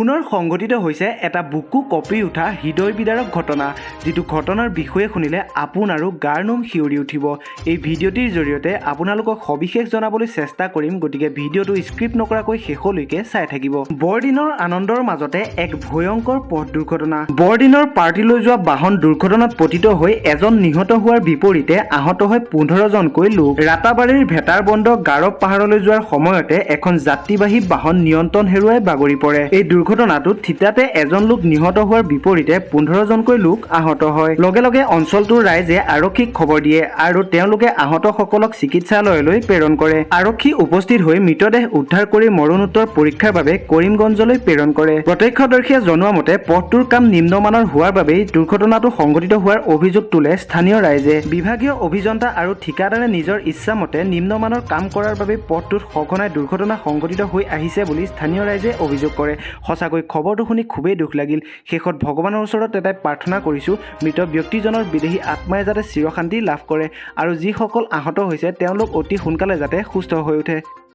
পুনৰ সংঘটিত হৈছে এটা বুকু কঁপি উঠা হৃদয় বিদাৰক ঘটনা, যিটো ঘটনাৰ বিষয়ে শুনিলে আপোনাৰো গাৰ নোম শিয়ৰি উঠিব। এই ভিডিঅ'টিৰ জৰিয়তে আপোনালোকক সবিশেষ জনাবলৈ চেষ্টা কৰিম, গতিকে ভিডিঅ'টো স্ক্ৰিপ্ট নকৰাকৈ শেষলৈকে চাই থাকিব। বৰদিনৰ আনন্দৰ মাজতে এক ভয়ংকৰ পথ দুৰ্ঘটনা। বৰদিনৰ পাৰ্টিলৈ যোৱা বাহন দুৰ্ঘটনাত পতিত হৈ এজন নিহত হোৱাৰ বিপৰীতে আহত হয় 15জনকৈ লোক। ৰাতাবাৰীৰ ভেটাৰবন্দ গাৰৱ পাহাৰলৈ যোৱাৰ সময়তে এখন যাত্ৰীবাহী বাহন নিয়ন্ত্ৰণ হেৰুৱাই বাগৰি পৰে। এই দুৰ্ঘটনাটোত থিতাতে এজন লোক নিহত হোৱাৰ বিপৰীতে 15জনকৈ লোক আহত হয়। লগে লগে অঞ্চলটোৰ ৰাইজে আৰক্ষীক খবৰ দিয়ে আৰু তেওঁলোকে আহতসকলক চিকিৎসালয়লৈ প্ৰেৰণ কৰে। আৰক্ষী উপস্থিত হৈ মৃতদেহ উদ্ধাৰ কৰি মৰণোত্তৰ পৰীক্ষাৰ বাবে কৰিমগঞ্জলৈ প্ৰেৰণ কৰে। প্ৰত্যক্ষদৰ্শীয়ে জনোৱা মতে পথটোৰ কাম নিম্নমানৰ হোৱাৰ বাবেই দুৰ্ঘটনাটো সংঘটিত হোৱাৰ অভিযোগ তোলে স্থানীয় ৰাইজে। বিভাগীয় অভিযন্তা আৰু ঠিকাদাৰে নিজৰ ইচ্ছামতে নিম্নমানৰ কাম কৰাৰ বাবে পথটোত সঘনাই দুৰ্ঘটনা সংঘটিত হৈ আহিছে বুলি স্থানীয় ৰাইজে অভিযোগ কৰে। সঁচাকৈ খবৰটো শুনি খুবেই দুখ লাগিল। শেষত ভগৱানৰ ওচৰত এটাই প্ৰাৰ্থনা কৰিছোঁ, মৃত ব্যক্তিজনৰ বিদেহী আত্মাই যাতে চিৰশান্তি লাভ কৰে আৰু যিসকল আহত হৈছে তেওঁলোক অতি সোনকালে যাতে সুস্থ হৈ উঠে।